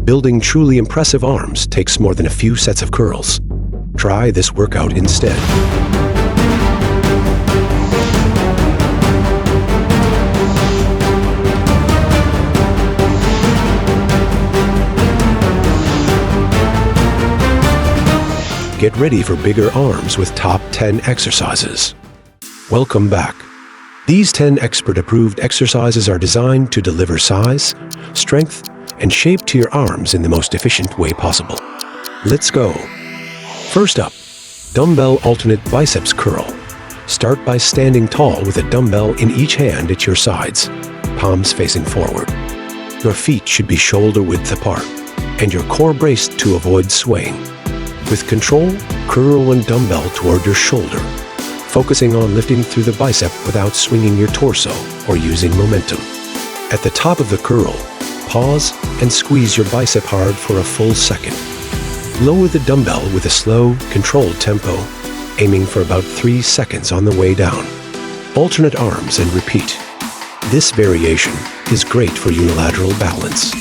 Building truly impressive arms takes more than a few sets of curls. Try this workout instead. Get ready for bigger arms with top 10 exercises. Welcome back. These 10 expert-approved exercises are designed to deliver size, strength, and shape to your arms in the most efficient way possible. Let's go. First up, dumbbell alternate biceps curl. Start by standing tall with a dumbbell in each hand at your sides, palms facing forward. Your feet should be shoulder width apart, and your core braced to avoid swaying. With control, curl one dumbbell toward your shoulder, focusing on lifting through the bicep without swinging your torso or using momentum. At the top of the curl, pause and squeeze your bicep hard for a full second. Lower the dumbbell with a slow, controlled tempo, aiming for about 3 seconds on the way down. Alternate arms and repeat. This variation is great for unilateral balance.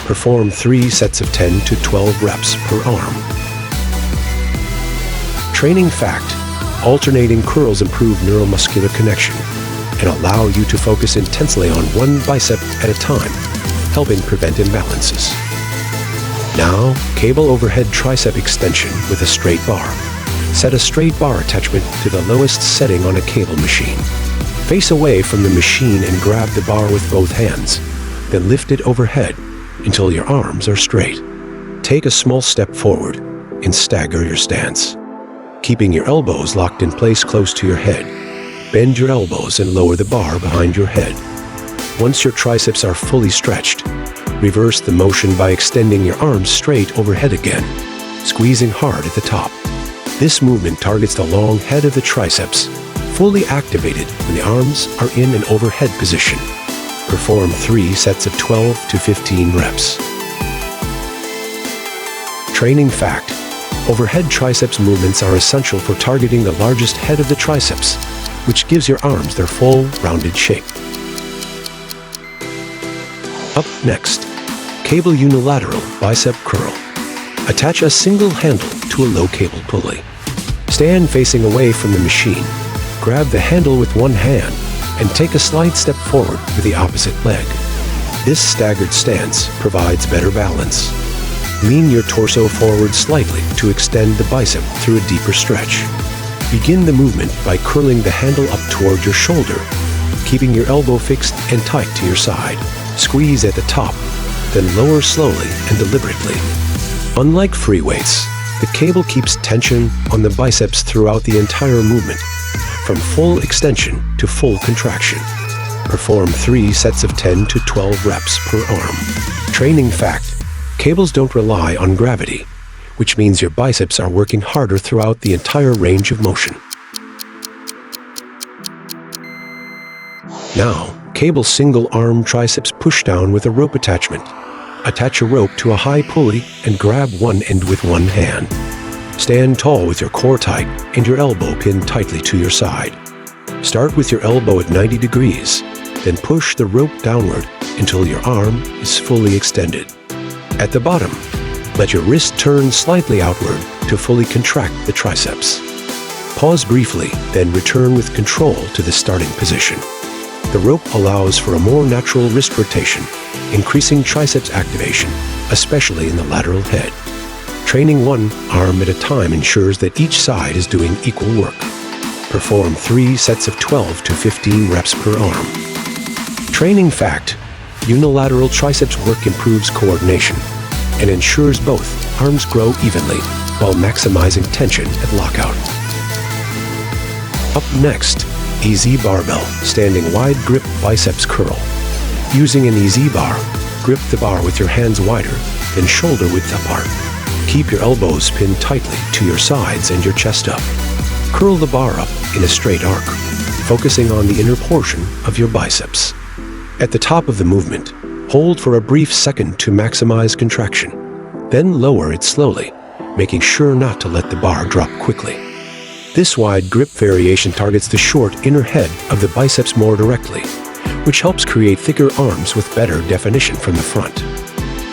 Perform 3 sets of 10 to 12 reps per arm. Training fact: alternating curls improve neuromuscular connection and allow you to focus intensely on one bicep at a time, helping prevent imbalances. Now, cable overhead tricep extension with a straight bar. Set a straight bar attachment to the lowest setting on a cable machine. Face away from the machine and grab the bar with both hands, then lift it overhead until your arms are straight. Take a small step forward and stagger your stance, keeping your elbows locked in place close to your head. Bend your elbows and lower the bar behind your head. Once your triceps are fully stretched, reverse the motion by extending your arms straight overhead again, squeezing hard at the top. This movement targets the long head of the triceps, fully activated when the arms are in an overhead position. Perform 3 sets of 12 to 15 reps. Training fact: overhead triceps movements are essential for targeting the largest head of the triceps, which gives your arms their full, rounded shape. Up next, cable unilateral bicep curl. Attach a single handle to a low cable pulley. Stand facing away from the machine. Grab the handle with one hand and take a slight step forward with the opposite leg. This staggered stance provides better balance. Lean your torso forward slightly to extend the bicep through a deeper stretch. Begin the movement by curling the handle up toward your shoulder, keeping your elbow fixed and tight to your side. Squeeze at the top, then lower slowly and deliberately. Unlike free weights, the cable keeps tension on the biceps throughout the entire movement, from full extension to full contraction. Perform 3 sets of 10 to 12 reps per arm. Training fact: cables don't rely on gravity, which means your biceps are working harder throughout the entire range of motion. Now, cable single-arm triceps pushdown with a rope attachment. Attach a rope to a high pulley and grab one end with one hand. Stand tall with your core tight and your elbow pinned tightly to your side. Start with your elbow at 90 degrees, then push the rope downward until your arm is fully extended. At the bottom, let your wrist turn slightly outward to fully contract the triceps. Pause briefly, then return with control to the starting position. The rope allows for a more natural wrist rotation, increasing triceps activation, especially in the lateral head. Training one arm at a time ensures that each side is doing equal work. Perform 3 sets of 12 to 15 reps per arm. Training fact: unilateral triceps work improves coordination and ensures both arms grow evenly while maximizing tension at lockout. Up next, EZ barbell, standing wide grip biceps curl. Using an EZ bar, grip the bar with your hands wider than shoulder width apart. Keep your elbows pinned tightly to your sides and your chest up. Curl the bar up in a straight arc, focusing on the inner portion of your biceps. At the top of the movement, hold for a brief second to maximize contraction. Then lower it slowly, making sure not to let the bar drop quickly. This wide grip variation targets the short inner head of the biceps more directly, which helps create thicker arms with better definition from the front.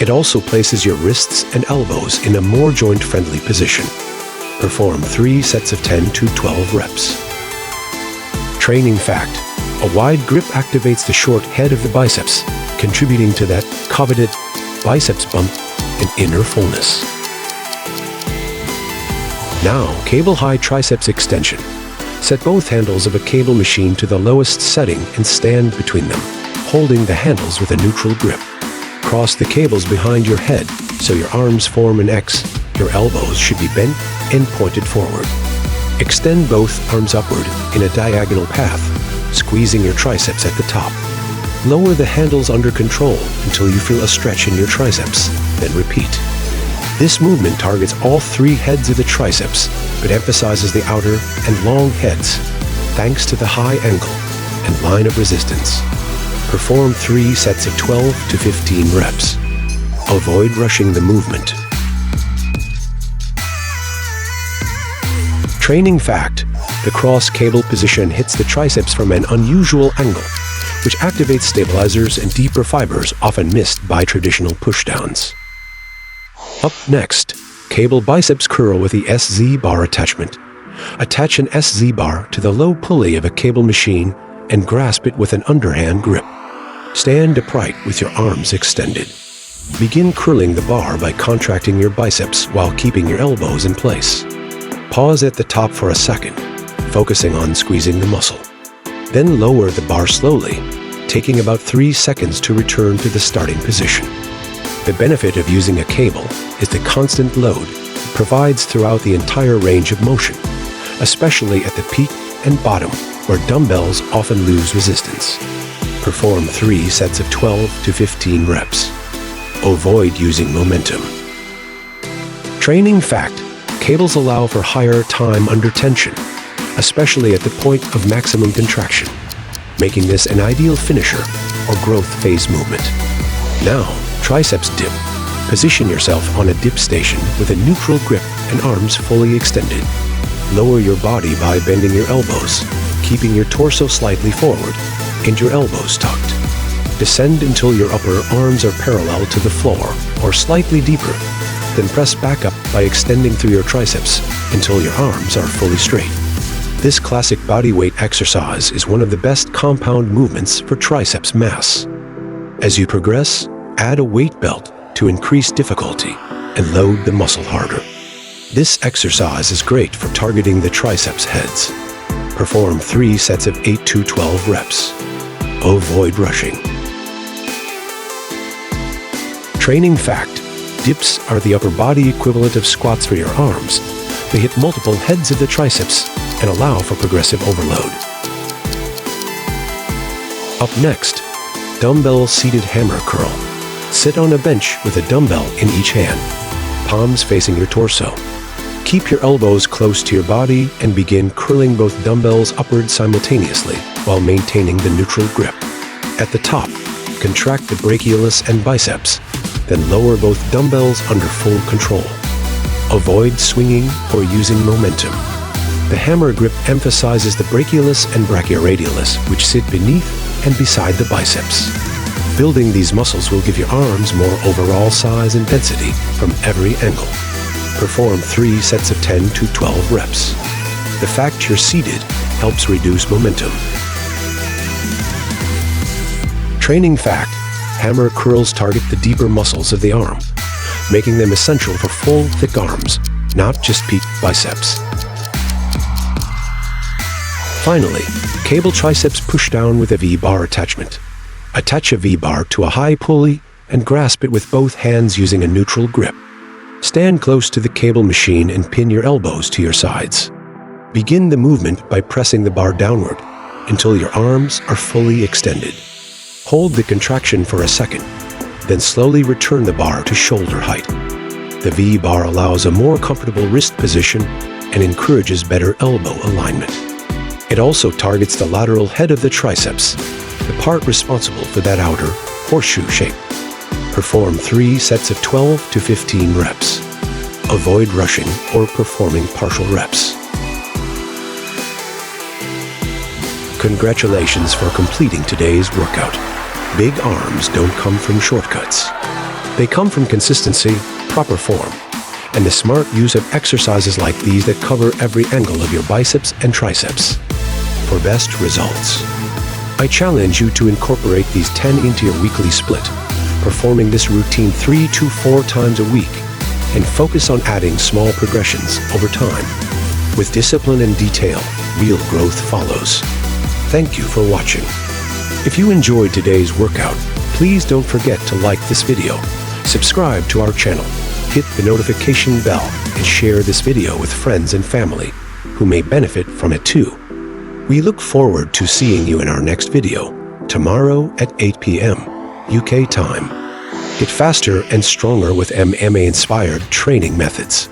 It also places your wrists and elbows in a more joint-friendly position. Perform 3 sets of 10 to 12 reps. Training fact: a wide grip activates the short head of the biceps, contributing to that coveted biceps bump and inner fullness. Now, cable high triceps extension. Set both handles of a cable machine to the lowest setting and stand between them, holding the handles with a neutral grip. Cross the cables behind your head so your arms form an X. Your elbows should be bent and pointed forward. Extend both arms upward in a diagonal path, squeezing your triceps at the top. Lower the handles under control until you feel a stretch in your triceps, then repeat. This movement targets all 3 heads of the triceps, but emphasizes the outer and long heads, thanks to the high angle and line of resistance. Perform 3 sets of 12 to 15 reps. Avoid rushing the movement. Training fact: the cross cable position hits the triceps from an unusual angle, which activates stabilizers and deeper fibers often missed by traditional pushdowns. Up next, cable biceps curl with the SZ bar attachment. Attach an SZ bar to the low pulley of a cable machine and grasp it with an underhand grip. Stand upright with your arms extended. Begin curling the bar by contracting your biceps while keeping your elbows in place. Pause at the top for a second, focusing on squeezing the muscle. Then lower the bar slowly, taking about 3 seconds to return to the starting position. The benefit of using a cable is the constant load it provides throughout the entire range of motion, especially at the peak and bottom, where dumbbells often lose resistance. Perform 3 sets of 12 to 15 reps. Avoid using momentum. Training fact: cables allow for higher time under tension, especially at the point of maximum contraction, making this an ideal finisher or growth phase movement. Now, triceps dip. Position yourself on a dip station with a neutral grip and arms fully extended. Lower your body by bending your elbows, keeping your torso slightly forward and your elbows tucked. Descend until your upper arms are parallel to the floor or slightly deeper. Then press back up by extending through your triceps until your arms are fully straight. This classic bodyweight exercise is one of the best compound movements for triceps mass. As you progress, add a weight belt to increase difficulty and load the muscle harder. This exercise is great for targeting the triceps heads. Perform 3 sets of 8 to 12 reps. Avoid rushing. Training fact: dips are the upper body equivalent of squats for your arms. They hit multiple heads of the triceps and allow for progressive overload. Up next, dumbbell seated hammer curl. Sit on a bench with a dumbbell in each hand, palms facing your torso. Keep your elbows close to your body and begin curling both dumbbells upward simultaneously while maintaining the neutral grip. At the top, contract the brachialis and biceps, then lower both dumbbells under full control. Avoid swinging or using momentum. The hammer grip emphasizes the brachialis and brachioradialis, which sit beneath and beside the biceps. Building these muscles will give your arms more overall size and density from every angle. Perform 3 sets of 10 to 12 reps. The fact you're seated helps reduce momentum. Training fact: hammer curls target the deeper muscles of the arm, making them essential for full, thick arms, not just peak biceps. Finally, cable triceps pushdown with a V-bar attachment. Attach a V-bar to a high pulley and grasp it with both hands using a neutral grip. Stand close to the cable machine and pin your elbows to your sides. Begin the movement by pressing the bar downward until your arms are fully extended. Hold the contraction for a second, then slowly return the bar to shoulder height. The V-bar allows a more comfortable wrist position and encourages better elbow alignment. It also targets the lateral head of the triceps, the part responsible for that outer horseshoe shape. Perform 3 sets of 12 to 15 reps. Avoid rushing or performing partial reps. Congratulations for completing today's workout. Big arms don't come from shortcuts. They come from consistency, proper form, and the smart use of exercises like these that cover every angle of your biceps and triceps. For best results, I challenge you to incorporate these 10 into your weekly split, performing this routine 3 to 4 times a week, and focus on adding small progressions over time. With discipline and detail, real growth follows. Thank you for watching. If you enjoyed today's workout, please don't forget to like this video, subscribe to our channel, hit the notification bell, and share this video with friends and family who may benefit from it too. We look forward to seeing you in our next video, tomorrow at 8 p.m. UK time. Get faster and stronger with MMA-inspired training methods.